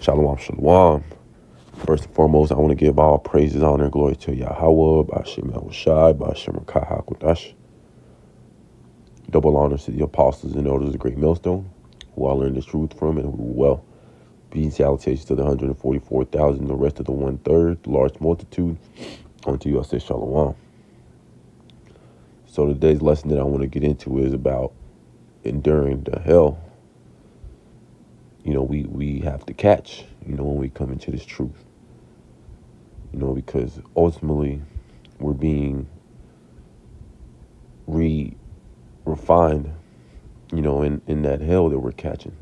Shalom, shalom. First and foremost, I want to give all praises, honor, and glory to Yahweh, Ba'ashem Yahushai, Ba'ashem Rakah HaKodash. Double honors to the apostles and elders of the Great Millstone, who I learned the truth from and who do well. Peace, salutations to the 144,000, the rest of the 1/3, the large multitude. Unto you I say shalom. So today's lesson that I want to get into is about enduring the hell. We have to catch, when we come into this truth. Because ultimately we're being refined, in that hell that we're catching.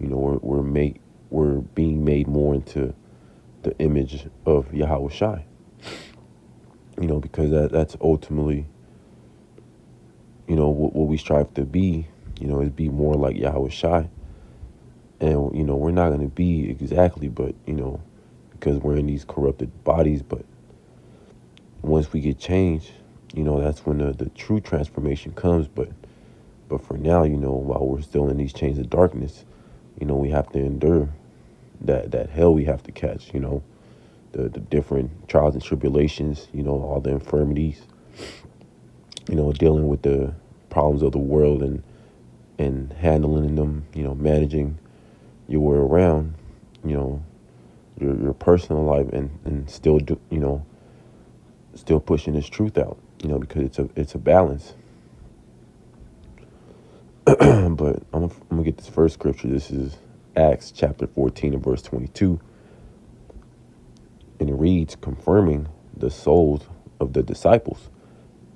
We're being made more into the image of Yahweh Shai. Because that's ultimately, what we strive to be, is be more like Yahweh Shai. And, we're not going to be exactly, but, because we're in these corrupted bodies. But once we get changed, that's when the true transformation comes. But for now, while we're still in these chains of darkness, we have to endure that hell we have to catch, the different trials and tribulations, all the infirmities, dealing with the problems of the world and handling them, managing your way around, your personal life and still still pushing this truth out, because it's a balance. But I'm gonna get this first scripture. This is Acts chapter 14 and verse 22. And it reads, confirming the souls of the disciples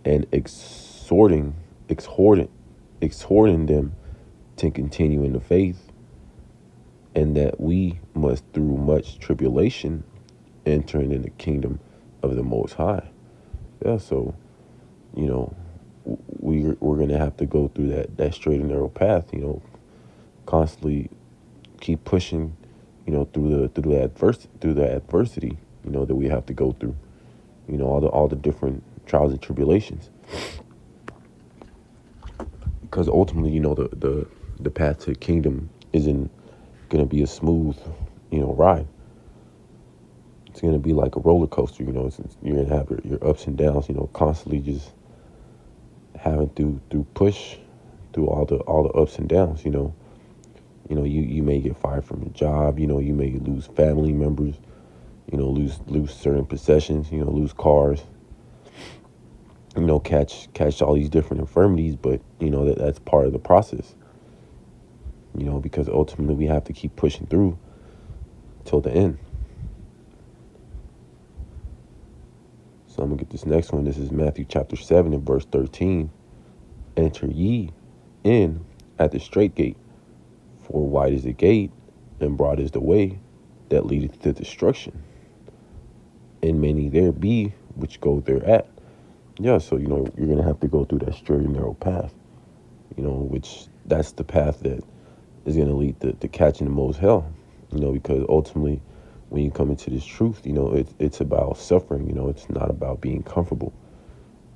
and exhorting them to continue in the faith, and that we must through much tribulation enter in the kingdom of the Most High. Yeah, so we're gonna have to go through that straight and narrow path. Constantly keep pushing, through the adversity, that we have to go through. All the different trials and tribulations. Because ultimately, the path to the kingdom isn't gonna be a smooth, ride. It's gonna be like a roller coaster. You're gonna have your ups and downs. Constantly just having to push through all the ups and downs. You may get fired from your job. You may lose family members. Lose certain possessions. Lose cars. Catch all these different infirmities. But that's part of the process. Because ultimately we have to keep pushing through till the end. So I'm gonna get this next one. This is Matthew chapter 7 and verse 13. Enter ye in at the straight gate, for wide is the gate, and broad is the way that leadeth to destruction, and many there be which go thereat. Yeah, so you're gonna have to go through that straight and narrow path, which that's the path that is gonna lead to catching the most hell, because ultimately when you come into this truth, it's about suffering. It's not about being comfortable.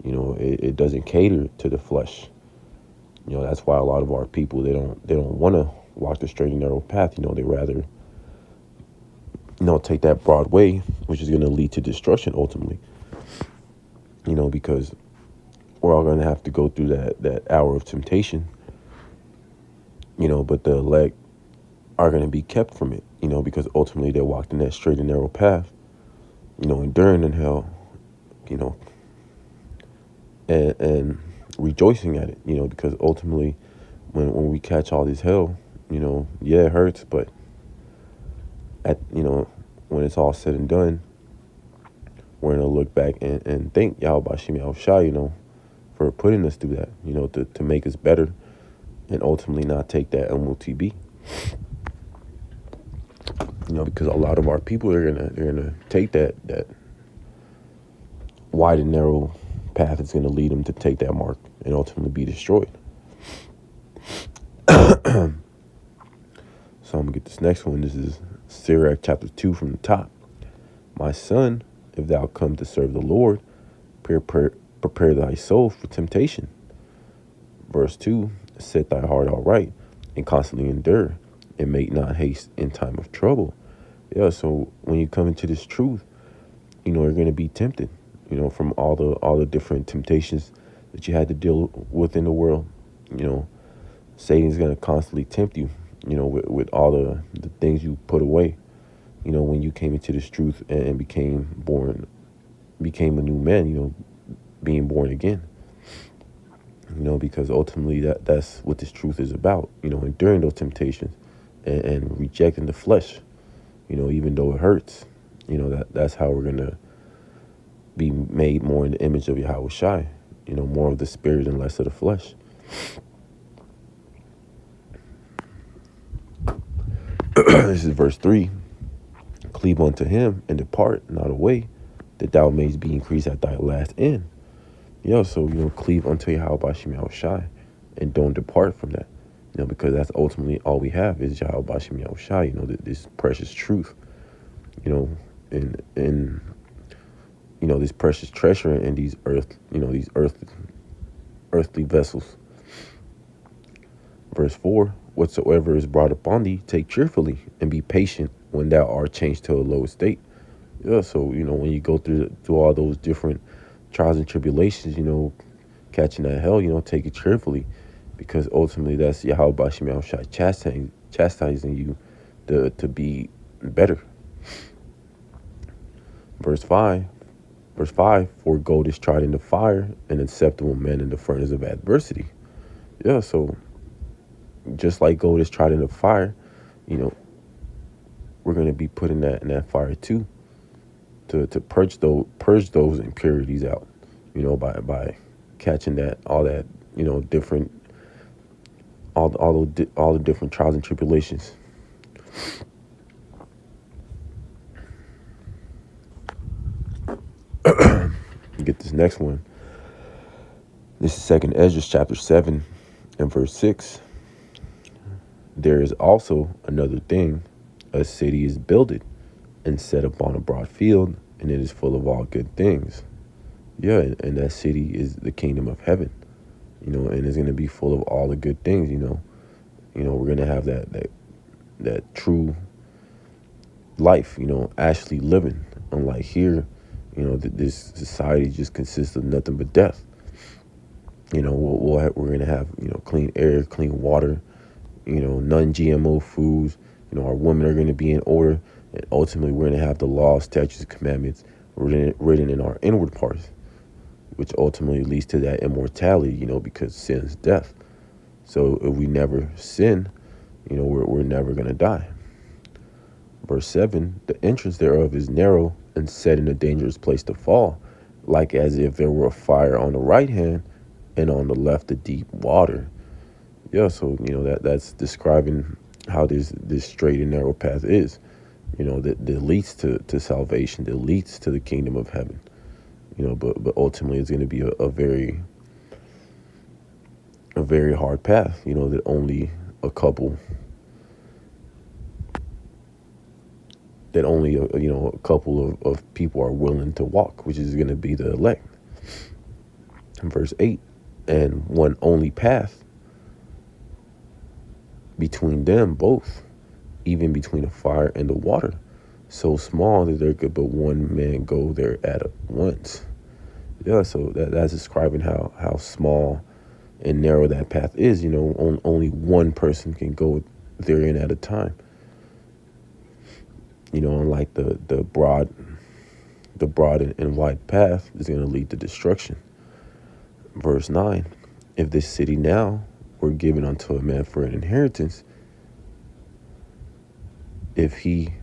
It doesn't cater to the flesh. That's why a lot of our people, they don't want to walk the straight and narrow path. They rather, take that broad way, which is going to lead to destruction ultimately. Because we're all going to have to go through that hour of temptation. But the elect are going to be kept from it. Because ultimately they walked in that straight and narrow path. Enduring in hell. And rejoicing at it, because ultimately when we catch all this hell, it hurts, but when it's all said and done, we're going to look back and thank Yahweh Ba'ashem Yahushai, for putting us through that, to make us better and ultimately not take that MOTB. Because a lot of our people are gonna take that wide and narrow path. Is going to lead them to take that mark and ultimately be destroyed. So I'm gonna get this next one. This is Sirach chapter 2 from the top. My son, if thou come to serve the Lord, prepare thy soul for temptation. Verse 2, set thy heart aright and constantly endure, and make not haste in time of trouble. Yeah, so when you come into this truth, you're going to be tempted, from all the different temptations that you had to deal with in the world. You know, Satan's going to constantly tempt you, with all the things you put away, when you came into this truth and became a new man, being born again. Because ultimately that's what this truth is about, enduring those temptations and rejecting the flesh, even though it hurts. That's how we're going to be made more in the image of Yahweh Shai, more of the spirit and less of the flesh. This is verse 3. Cleave unto him and depart not away, that thou mayest be increased at thy last end. So, cleave unto Yahweh Bashim Yahweh Shai and don't depart from that, because that's ultimately all we have is Yahweh Bashim Yahweh Shai, this precious truth, and this precious treasure in these earthly vessels. Verse 4, whatsoever is brought upon thee, take cheerfully, and be patient when thou art changed to a low estate. So, when you go through all those different trials and tribulations, catching that hell, take it cheerfully, because ultimately that's Yahweh Bashim Yahweh Shai chastising you to be better. Verse 5, for gold is tried in the fire, and acceptable men in the furnace of adversity. So just like gold is tried in the fire, we're going to be put in that fire too, to purge those impurities out, by catching all the different trials and tribulations. Get this next one. This is 2nd Esdras chapter 7 and verse 6. There is also another thing. A city is builded and set upon a broad field, and it is full of all good things. And that city is the kingdom of heaven, and it's going to be full of all the good things, we're going to have that true life, actually living. Unlike here, this society just consists of nothing but death. We're going to have, clean air, clean water, non-GMO foods. Our women are going to be in order, and ultimately we're going to have the laws, statutes, and commandments written in our inward parts, which ultimately leads to that immortality, because sin is death. So if we never sin, we're never going to die. Verse 7, the entrance thereof is narrow and set in a dangerous place to fall, like as if there were a fire on the right hand and on the left a deep water. So, that's describing how this straight and narrow path is, that leads to salvation, that leads to the kingdom of heaven, but ultimately it's going to be a very hard path, that only a couple of people are willing to walk, which is going to be the elect. In verse 8, and one only path between them both, even between the fire and the water, so small that there could but one man go there at once. So that's describing how small and narrow that path is. Only one person can go therein at a time. Unlike the broad and wide path is going to lead to destruction. Verse 9, if this city now were given unto a man for an inheritance, if he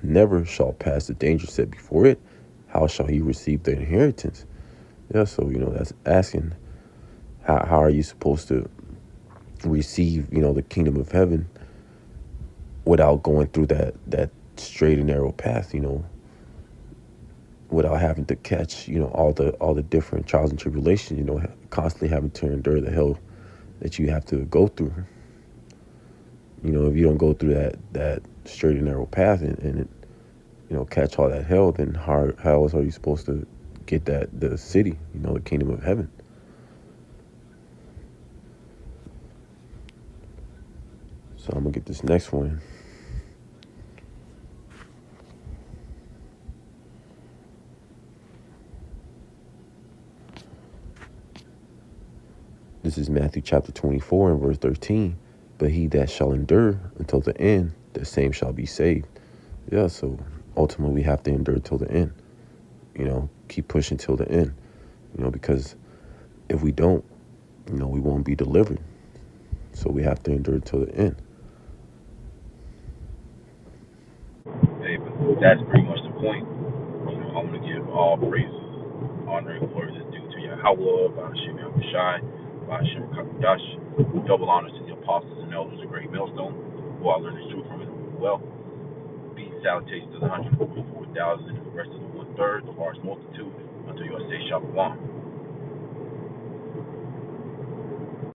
never shall pass the danger set before it, how shall he receive the inheritance? So, that's asking, how are you supposed to receive, the kingdom of heaven without going through that straight and narrow path, without having to catch, all the different trials and tribulations, constantly having to endure the hell that you have to go through. If you don't go through that straight and narrow path and catch all that hell, then how else are you supposed to get the city, the kingdom of heaven? So I'm going to get this next one. This is Matthew chapter 24 and verse 13. But he that shall endure until the end, the same shall be saved. Yeah, so ultimately we have to endure till the end. Keep pushing till the end. Because if we don't, we won't be delivered. So we have to endure till the end. Hey, but that's pretty much the point. I'm going to give all praises, honor, and glory that's due to Yahweh, Ba'ashem Yahushai, Ba'ashem Kakudash. Double honors to the apostles and elders of Great Millstone, who I learned the truth from and well. Be salutations to the 144,000 and the rest of the one-third, the large multitude, until you say Shalom.